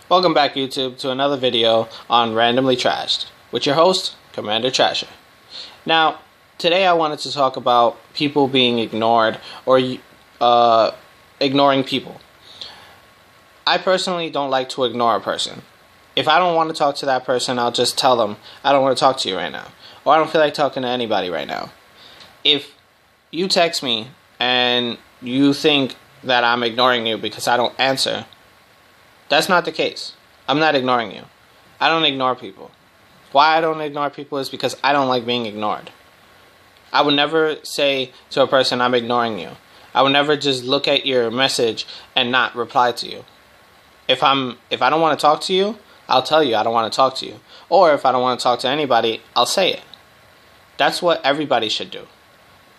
Welcome back, YouTube, to another video on Randomly Trashed with your host, Commander Trasher. Now, today I wanted to talk about people being ignored or ignoring people. I personally don't like to ignore a person. If I don't want to talk to that person, I'll just tell them, I don't want to talk to you right now. Or I don't feel like talking to anybody right now. If you text me and you think that I'm ignoring you because I don't answer, that's not the case. I'm not ignoring you. I don't ignore people. Why I don't ignore people is because I don't like being ignored. I would never say to a person, I'm ignoring you. I would never just look at your message and not reply to you. If I don't want to talk to you, I'll tell you I don't want to talk to you. Or if I don't want to talk to anybody, I'll say it. That's what everybody should do.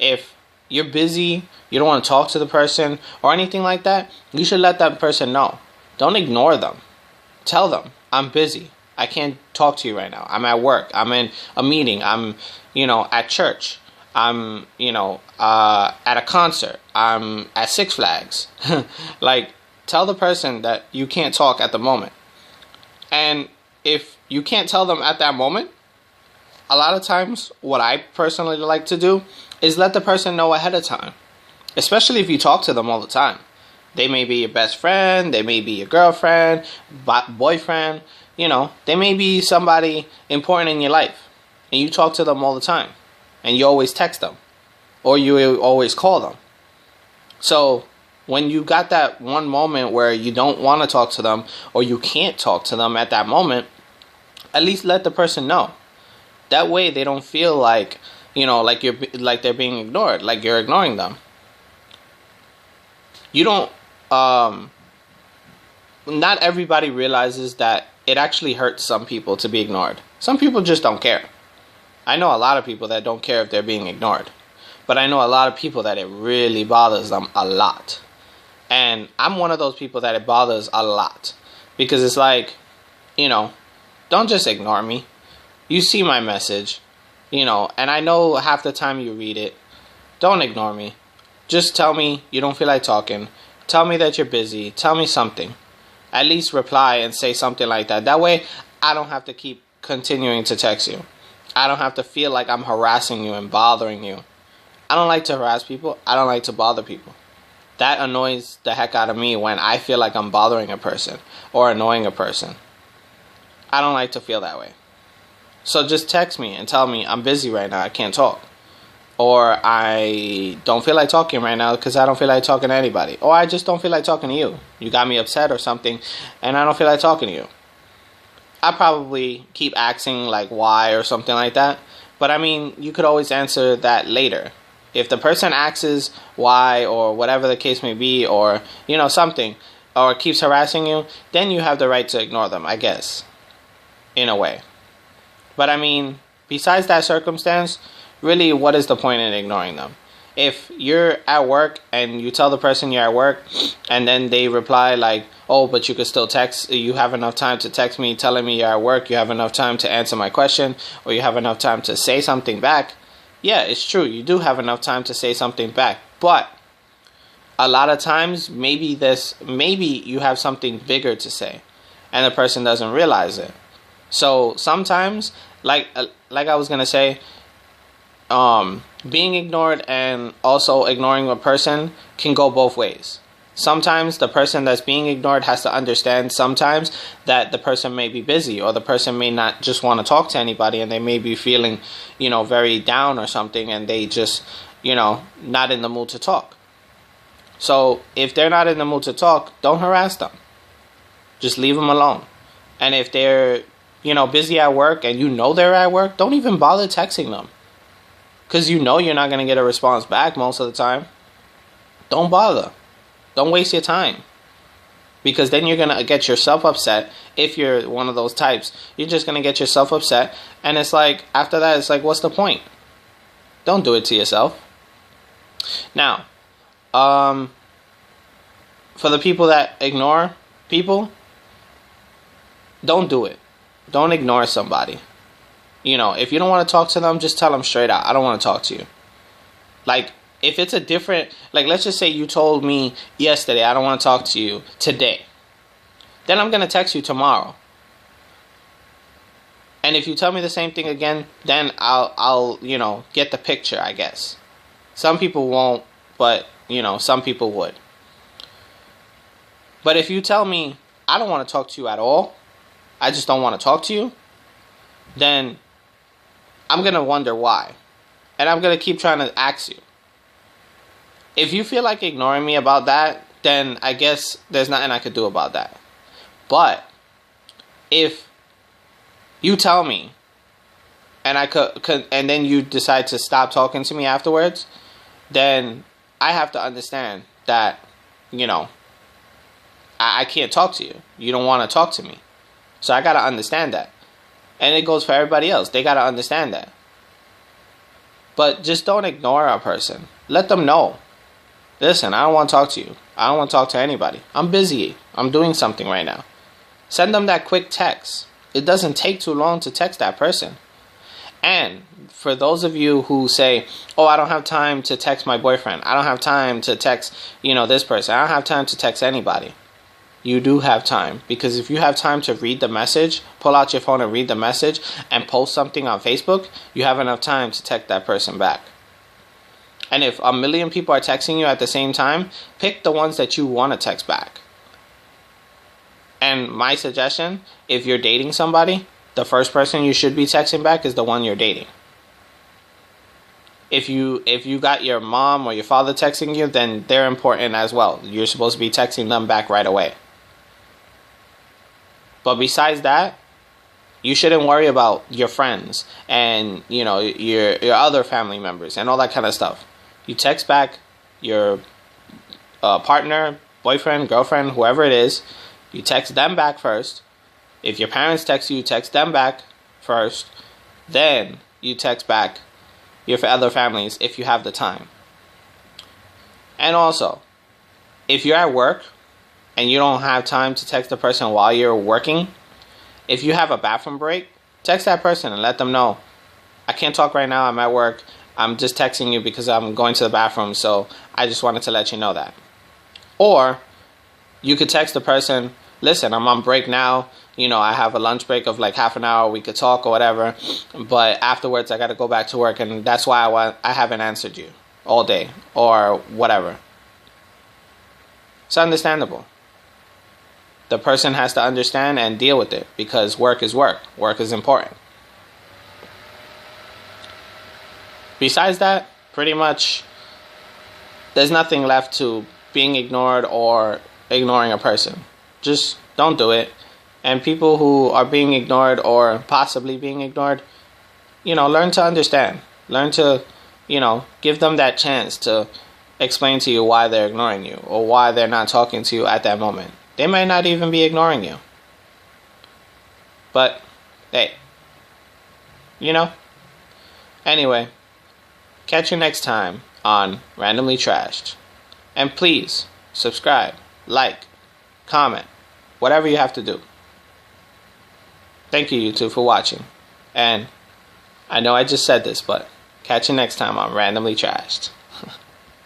If you're busy, you don't want to talk to the person or anything like that, you should let that person know. Don't ignore them. Tell them, I'm busy. I can't talk to you right now. I'm at work. I'm in a meeting. I'm, at church. I'm, at a concert. I'm at Six Flags. Tell the person that you can't talk at the moment. And if you can't tell them at that moment, a lot of times what I personally like to do is let the person know ahead of time. Especially if you talk to them all the time. They may be your best friend, they may be your girlfriend, boyfriend, they may be somebody important in your life. And you talk to them all the time. And you always text them. Or you always call them. So, when you got that one moment where you don't want to talk to them, or you can't talk to them at that moment, at least let the person know. That way they don't feel like, like they're being ignored, like you're ignoring them. You don't, not everybody realizes that it actually hurts some people to be ignored. Some people just don't care. I know a lot of people that don't care if they're being ignored. But I know a lot of people that it really bothers them a lot. And I'm one of those people that it bothers a lot. Because it's like, don't just ignore me. You see my message, and I know half the time you read it. Don't ignore me. Just tell me you don't feel like talking. Tell me that you're busy. Tell me something. At least reply and say something like that. That way, I don't have to keep continuing to text you. I don't have to feel like I'm harassing you and bothering you. I don't like to harass people. I don't like to bother people. That annoys the heck out of me when I feel like I'm bothering a person or annoying a person. I don't like to feel that way. So just text me and tell me I'm busy right now. I can't talk. Or I don't feel like talking right now because I don't feel like talking to anybody. Or I just don't feel like talking to you. You got me upset or something and I don't feel like talking to you. I probably keep asking like why or something like that. But I mean, you could always answer that later. If the person asks why or whatever the case may be or, something, or keeps harassing you, then you have the right to ignore them, I guess, in a way. But I mean, besides that circumstance, really, what is the point in ignoring them? If you're at work and you tell the person you're at work and then they reply like, oh, but you could still text, you have enough time to text me telling me you're at work, you have enough time to answer my question, or you have enough time to say something back. Yeah, it's true. You do have enough time to say something back. But a lot of times, maybe you have something bigger to say and the person doesn't realize it. So sometimes, like I was going to say, being ignored and also ignoring a person can go both ways. Sometimes the person that's being ignored has to understand sometimes that the person may be busy or the person may not just want to talk to anybody and they may be feeling, very down or something and they just, not in the mood to talk. So if they're not in the mood to talk, don't harass them. Just leave them alone. And if they're, busy at work and they're at work, don't even bother texting them. Because you're not going to get a response back most of the time. Don't bother. Don't waste your time. Because then you're going to get yourself upset. If you're one of those types, you're just going to get yourself upset. And it's like, after that, it's like, what's the point? Don't do it to yourself. Now, for the people that ignore people, don't do it. Don't ignore somebody. If you don't want to talk to them, just tell them straight out, I don't want to talk to you. If it's a different, let's just say you told me yesterday, I don't want to talk to you today. then I'm going to text you tomorrow. And if you tell me the same thing again, then I'll get the picture, I guess. Some people won't, but, some people would. But if you tell me, I don't want to talk to you at all, I just don't want to talk to you, then I'm going to wonder why. And I'm going to keep trying to ask you. If you feel like ignoring me about that, then I guess there's nothing I could do about that. But if you tell me, and and then you decide to stop talking to me afterwards, then I have to understand that, I can't talk to you. You don't want to talk to me. So I got to understand that. And it goes for everybody else. They got to understand that. But just don't ignore a person. Let them know. Listen, I don't want to talk to you. I don't want to talk to anybody. I'm busy. I'm doing something right now. Send them that quick text. It doesn't take too long to text that person. And for those of you who say, oh, I don't have time to text my boyfriend. I don't have time to text, this person. I don't have time to text anybody. You do have time. Because if you have time to read the message, pull out your phone and read the message, and post something on Facebook, you have enough time to text that person back. And if a million people are texting you at the same time, pick the ones that you want to text back. And my suggestion, if you're dating somebody, the first person you should be texting back is the one you're dating. If you got your mom or your father texting you, then they're important as well. You're supposed to be texting them back right away. But besides that, you shouldn't worry about your friends and, your other family members and all that kind of stuff. You text back your partner, boyfriend, girlfriend, whoever it is. You text them back first. If your parents text you, text them back first. Then you text back your other families if you have the time. And also, if you're at work and you don't have time to text the person while you're working, if you have a bathroom break, text that person and let them know, I can't talk right now, I'm at work. I'm just texting you because I'm going to the bathroom, so I just wanted to let you know that. Or you could text the person, listen, I'm on break now. I have a lunch break of like half an hour. We could talk or whatever. But afterwards, I got to go back to work. And that's why I haven't answered you all day or whatever. It's understandable. The person has to understand and deal with it because work is work. Work is important. Besides that, pretty much, there's nothing left to being ignored or ignoring a person. Just don't do it. And people who are being ignored or possibly being ignored, learn to understand. Learn to, give them that chance to explain to you why they're ignoring you or why they're not talking to you at that moment. They might not even be ignoring you. But, hey, Anyway, catch you next time on Randomly Trashed. And please, subscribe, like, comment, whatever you have to do. Thank you, YouTube, for watching. And I know I just said this, but catch you next time on Randomly Trashed.